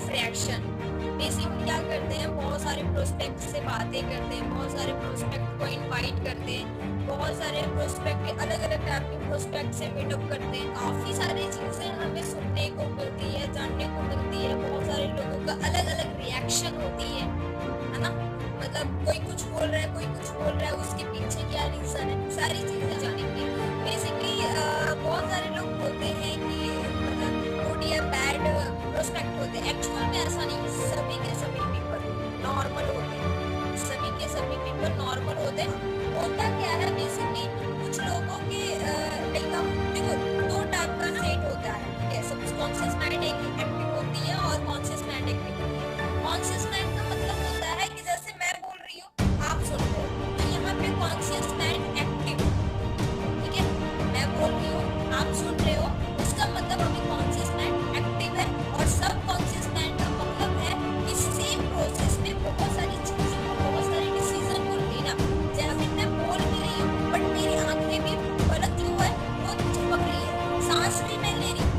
Of reaction. Basically क्या करते हैं, बहुत सारे प्रोस्पेक्ट से बातें करते हैं, बहुत सारे प्रोस्पेक्ट को इनवाइट करते हैं, बहुत सारे प्रोस्पेक्ट अलग अलग टाइप के प्रोस्पेक्ट से मीटअप करते हैं। काफी सारी चीजें हमें सुनने को मिलती है, जानने को मिलती है। बहुत सारे लोगों का अलग अलग रिएक्शन होती है ना। मतलब कोई कुछ बोल रहा है, कोई कुछ बोल रहा है, उसके पीछे क्या रीजन है, सारी चीजें जानेंगे। बेसिकली बहुत सारे लोग बोलते हैं कि मतलब गुड या बैड प्रोस्पेक्ट होते हैं। एक्चुअल में ऐसा नहीं है, सभी के सभी पीपल नॉर्मल होते हैं, सभी के सभी पीपल नॉर्मल होते हैं। होता क्या है बेसिकली, कुछ लोगों के देखो दो टाइप का स्टेट होता है, ठीक है। सबकॉन्शियस माइंड एक एक्टिव होती है और कॉन्शियस माइंड एक्टिव होती है। कॉन्शियस माइंड का मतलब होता है कि जैसे मैं बोल रही हूँ, आप सुन रहे हो, तो यहाँ पे कॉन्शियस माइंड एक्टिव, ठीक है। मैं बोल रही हूँ, आप सुन रहे हो, उसका मतलब अभी कॉन्शियस माइंड एक्टिव है। और सब कॉन्शियस माइंड का मतलब है कि सेम प्रोसेस में बहुत सारी चीजें, बहुत सारे डिसीजन को लेना। जैसे मैं बोल भी रही हूँ बट मेरी आंखें भी पलक जो है वो झपक रही है, सांस भी मैं ले रही हूँ,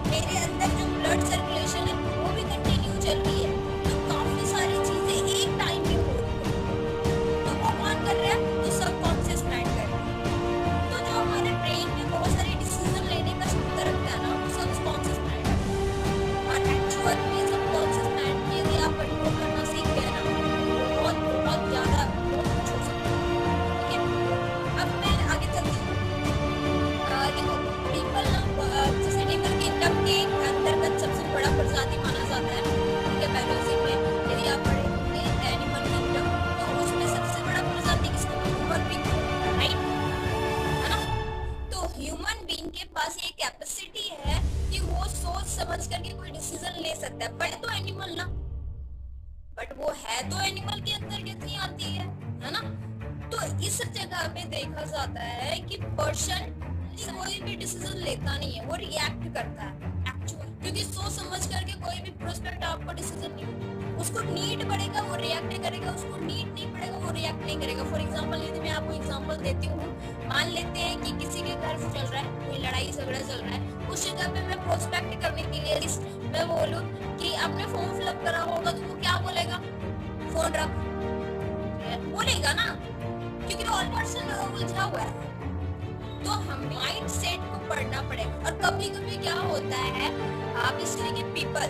मेरे अंदर जो ब्लड सर्कुलेशन है वो भी कंटिन्यू चल रही है। तो काफी सारी चीजें एक टाइम में हो रही है। तो वो कौन कर रहा है, तो सब कॉन्शियस माइंड कर रहा है। तो जो हमारे ब्रेन में बहुत सारे डिसीजन लेने का क्षमता रखता है ना, वो सब कॉन्शियस माइंड है। और एक्चुअल में सब कॉन्शियस माइंड के यदि आप कंट्रोल करना सीख गए ना, बहुत बहुत ज्यादा बहुत कुछ हो सकता है, ठीक है। अब मैं आगे चलती हूँ। देखो पीपल ना, जैसे एनिमल किंगडम के अंतर्गत सबसे बड़ा प्रजाति माना जाता है, ठीक है। बायोलॉजी में यदि आप पढ़े होंगे एनिमल किंगडम, तो उसमें सबसे बड़ा प्रजाति किसको, ह्यूमन बीइंग, राइट, है ना। तो ह्यूमन बीइंग के पास ये कैपेसिटी है कि वो सोच समझ करके कोई डिसीजन ले सकता है। बट तो एनिमल ना, बट वो है तो एनिमल के अंतर्गत ही आती है ना। तो इस जगह पे देखा जाता है कि पर्सन कोई भी डिसीजन लेता नहीं है, वो रिएक्ट करता है एक्चुअल, क्योंकि सोच समझ करके कोई भी प्रोस्पेक्ट आपका डिसीजन नहीं, उसको नीड पड़ेगा वो रिएक्ट करेगा, उसको नीड नहीं पड़ेगा वो रिएक्ट नहीं करेगा। फॉर एग्जांपल यदि मैं आपको एग्जांपल देती हूँ, मान लेते हैं कि किसी के घर से चल रहा है, कोई लड़ाई झगड़ा चल रहा है, उस जगह पे मैं प्रोस्पेक्ट करने के लिए मैं बोलूँ कि आपने फॉर्म फिलअप करा होगा, तो वो क्या बोलेगा, फोन रख, बोलेगा ना, क्योंकि ऑल पर्सन उलझा हुआ है। तो हम माइंड सेट को पढ़ना पड़ेगा। और कभी कभी क्या होता है, आप इसलिए कि पीपल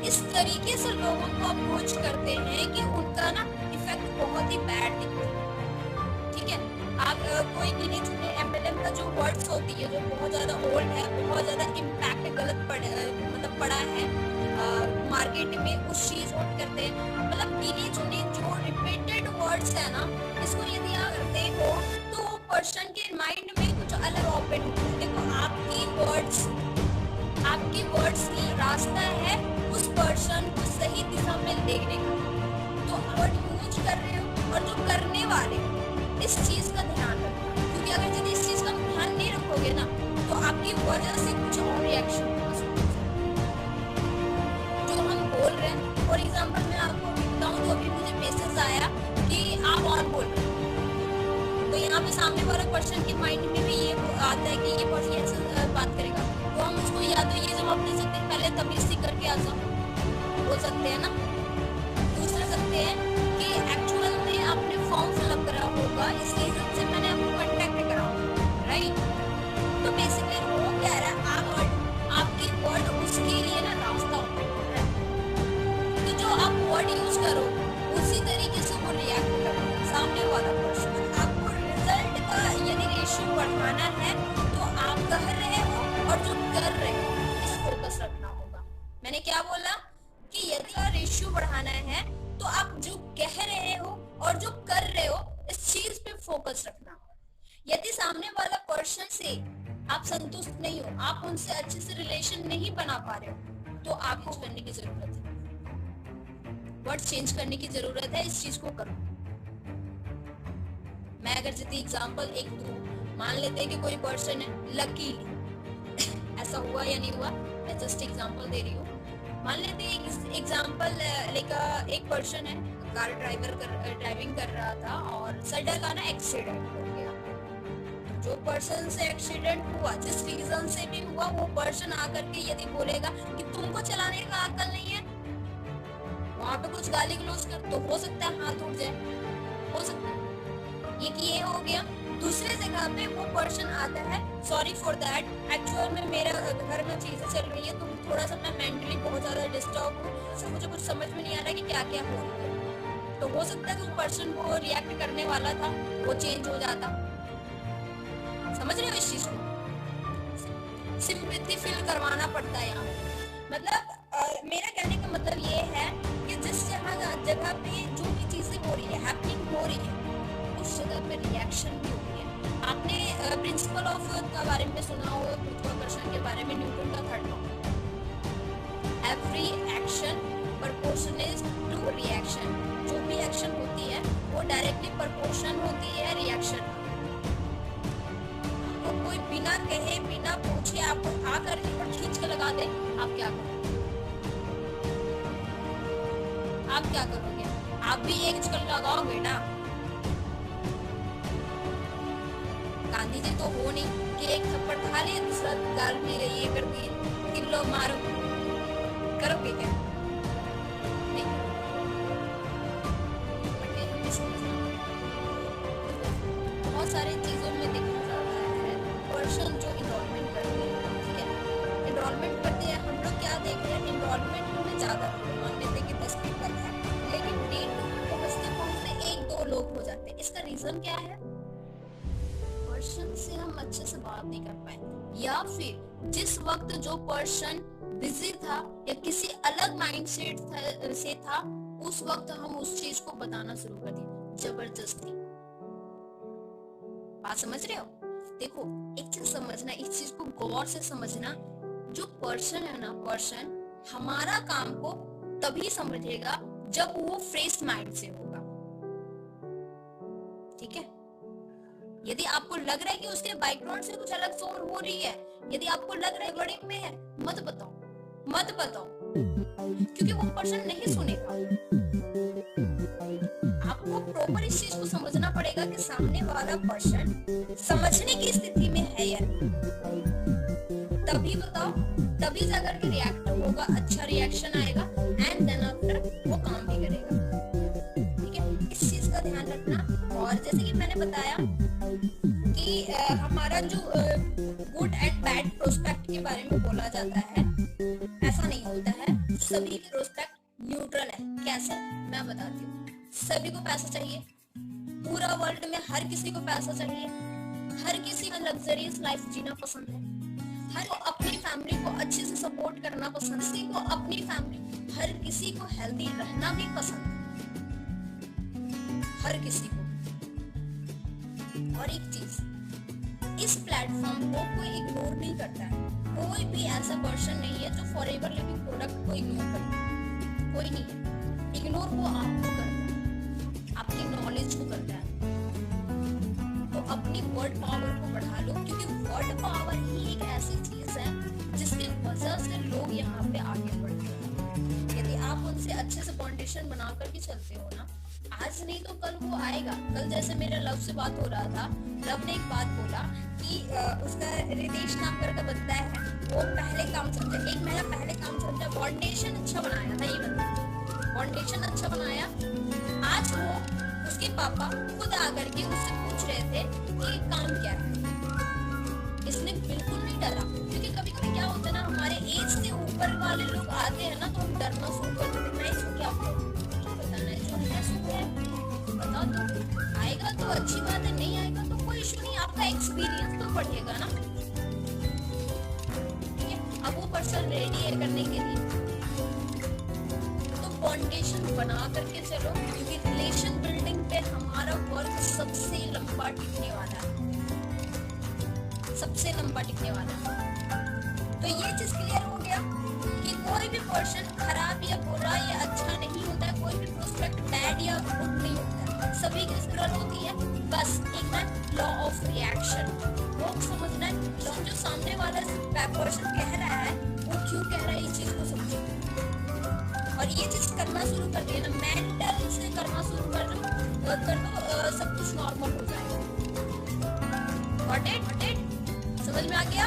इस तरीके से लोगों को अप्रोच करते हैं कि उनका ना इफेक्ट बहुत ही बैड दिखता है, ठीक है। आप कोई गिने चुने एमएलएम का जो वर्ड्स होती है, जो बहुत ज्यादा ओल्ड है, बहुत ज्यादा इम्पैक्ट गलत मतलब पड़ा है मार्केट में, उस चीज नोट करते हैं। मतलब गिने चुने जो रिपीटेड वर्ड्स है ना, इसको यदि आप करते हो तो पर्सन के माइंड में कुछ अलग ओपन होता है। देखो आपकी वर्ड्स की रास्ता है उस पर्सन को सही दिशा में लेने का। तो वर्ड यूज कर रहे हो और जो करने वाले इस चीज का ध्यान रखना, क्योंकि अगर यदि इस चीज का ध्यान नहीं रखोगे ना, तो आपकी वजह से कुछ और रिएक्शन हो सकता है जो हम बोल रहे हैं। फॉर एग्जाम्पल मैं आपको बताऊं, तो अभी मुझे मैसेज आया कि आप और बोल रहे हैं, तो यहाँ पे सामने वाला पर्सन के माइंड में भी ये आता है कि ये पर्सन ऐसे बात करेगा, तो हम उसको या तो ये जवाब दे सकते हैं, पहले तमीज सीख करके आ जाओ, बोल सकते हैं ना। दूसरा सकते हैं कि एक्चुअल में आपने फॉर्म फिलअप करा होगा, इस रीजन से मैंने आपको कांटेक्ट करा होगा, राइट। तो बेसिकली वो कह रहा है आपके वर्ड उसके लिए ना रास्ता होता है। तो जो आप वर्ड यूज करो उसी तरीके से वो रिएक्ट करेगा सामने वाला पर्सन। आपको रिजल्ट का यदि रेशियो बढ़ाना है तो आप कह रहे हो और जो कर रहे हो इस फोकस रखना होगा। मैंने क्या बोला कि यदि रेशियो बढ़ाना है तो आप जो कह रहे हो और जो कर रहे हो इस चीज पे फोकस रखना। यदि सामने वाला पर्सन से आप संतुष्ट नहीं हो, आप उनसे अच्छे से रिलेशन नहीं बना पा रहे हो, तो आपको करने की जरूरत है, वर्ड चेंज करने की जरूरत है, इस चीज को करो। मैं अगर जैसे एग्जांपल एक दूं, मान लेते हैं कि कोई पर्सन है लकीली ऐसा हुआ या नहीं हुआ, मैं जस्ट एग्जांपल दे रही हूँ। मान लेते हैं एक एग्जांपल लाइक एक पर्सन है, कार ड्राइविंग कर रहा था और सडन का ना एक्सीडेंट हो गया। जो पर्सन से एक्सीडेंट हुआ, जिस रीजन से भी हुआ, वो पर्सन आकर के यदि बोलेगा कि तुमको चलाने का अक्ल नहीं है, वहां पे कुछ गाली गलौज कर तो हो सकता है हाथ उठ जाए, हो सकता है। ये हो गया। दूसरे जगह पे वो पर्सन आता है, सॉरी फॉर दैट, एक्चुअल में मेरा घर में चीजें चल रही है तो थोड़ा सा मैं मेंटली बहुत ज्यादा डिस्टर्ब हूँ, तो मुझे कुछ समझ में नहीं आ रहा कि क्या क्या हो रहा है। तो हो सकता है कि पर्सन वो रिएक्ट करने वाला था वो चेंज हो जाता। समझ रहे हो इस चीज को? सिंपैथी फील करवाना पड़ता है यहाँ पे। मतलब मेरा कहने का मतलब ये है कि जिस जगह पे जो भी चीजें हो रही है, हैपनिंग हो रही है, उस जगह पे रिएक्शन भी हो रही है। आपने प्रिंसिपल ऑफ का बारे में सुना होगा, गुरुत्वाकर्षण के बारे में, न्यूटन का third law, every action proportional to reaction. जो भी एक्शन होती है वो डायरेक्टली प्रोपोर्शन होती है रिएक्शन। तो कोई बिना कहे बिना पूछे आपको आकर के खींच के लगा दे, आप क्या करोगे? आप क्या करोगे? आप भी एक चक्कर लगाओगे ना। गांधी जी तो हो नहीं कि एक थप्पड़ खा लिया, दूसरा गाल पी गई, ये कर दिए, किलो मारो, करोगे क्या? नहीं। बहुत सारी चीजों में देखा जाता है पर्सन जो इनरोलमेंट करते हैं, ठीक है, इनरोलमेंट करते हैं, हम लोग क्या देख रहे हैं, इनरोलमेंट में ज्यादा मान लेते हैं कि 10 पीपल है, लेकिन डेट पहुंचते पहुंचते 1-2 लोग हो जाते हैं। इसका रीजन क्या है? पर्सन से हम अच्छे से बात नहीं कर पाए, या फिर जिस वक्त जो पर्सन बिजी था या किसी अलग माइंडसेट से था, उस वक्त हम उस चीज को बताना शुरू कर दिया जबरदस्ती। बात समझ रहे हो? देखो एक चीज समझना, इस चीज को गौर से समझना, जो पर्सन है ना, पर्सन हमारा काम को तभी समझेगा जब वो फ्रेश माइंड से होगा, ठीक है। यदि आपको लग रहा है कि उसके बैकग्राउंड से कुछ अलग साउंड हो रही है, यदि आपको लग रहा है वर्डिंग में है, मत बताओ, मत बताओ, क्योंकि वो पर्सन नहीं सुनेगा। आपको प्रॉपर इस चीज को समझना पड़ेगा कि सामने वाला पर्सन समझने की स्थिति में है या नहीं, तभी बताओ, तभी जाकर के रिएक्ट होगा, अच्छा रिएक्शन आएगा, एंड देन आफ्टर वो काम भी करेगा, ठीक है। इस चीज का ध्यान रखना। और जैसे कि मैंने बताया कि हमारा जो गुड एंड बैड प्रोस्पेक्ट के बारे में बोला जाता है, ऐसा नहीं होता है, सभी के प्रोस्पेक्ट न्यूट्रल है। कैसे? मैं बताती हूँ। सभी को पैसा चाहिए, पूरा वर्ल्ड में हर किसी को पैसा चाहिए, हर किसी को लग्जरियस लाइफ जीना पसंद है, हर को अपनी फैमिली को अच्छे से सपोर्ट करना पसंद है, किसी को अपनी फैमिली, हर किसी को हेल्दी रहना भी पसंद है, हर किसी को। और एक चीज, इस प्लेटफॉर्म को कोई इग्नोर नहीं करता है, कोई भी ऐसा पर्सन नहीं है जो फॉरएवर लिविंग प्रोडक्ट को इग्नोर करता है, कोई नहीं है। इग्नोर वो आपको करता है, आपकी नॉलेज को करता है। तो अपनी वर्ड पावर को बढ़ा लो, क्योंकि वर्ड पावर ही एक ऐसी चीज है जिसकी वजह से लोग यहाँ पे आगे बढ़ते हैं। यदि आप उनसे अच्छे से फाउंडेशन बना करके चलते हो ना, आज नहीं तो कल वो आएगा। कल जैसे मेरे लव से बात हो रहा था, लव ने एक बात बोला कि उसका रितेश नाम का बंदा है, वो पहले काम समझा, 1 महीना पहले काम समझा, फाउंडेशन अच्छा बनाया था, ये बंदा फाउंडेशन अच्छा बनाया। आज वो उसके पापा खुद आकर के उससे पूछ रहे थे कि काम क्या है। इसने बिल्कुल नहीं डरा, क्योंकि कभी कभी क्या होता है ना, हमारे एज से ऊपर वाले लोग आते हैं ना, तो हम डरना शुरू कर देते हैं। मैं इसको क्या बताना है, जो है सो है, बता दो, आएगा तो अच्छी बात है, नहीं आएगा तो कोई इशू नहीं, आपका एक्सपीरियंस तो बढ़ेगा ना, ठीक है। अब वो पर्सन रेडी है करने के लिए, तो फाउंडेशन बना करके चलो, क्योंकि रिलेशन बिल्डिंग पे हमारा वर्क सबसे लंबा टिकने वाला है, सबसे लंबा टिकने वाला है। तो ये चीज क्लियर हो गया कि कोई भी पर्सन खराब या बुरा या अच्छा नहीं होता है, कोई भी प्रोस्पेक्ट बैड या गुड नहीं होता है, सभी की जरूरत होती है। बस एक है लॉ ऑफ रिएक्शन, वो समझना है, जो सामने वाला पर्सन कह रहा है वो क्यों कह रहा है, इस चीज को समझो। और ये चीज करना शुरू कर दिया ना, मेंटल से करना शुरू कर दो, सब कुछ नॉर्मल हो जाएगा। Got it? समझ में आ गया?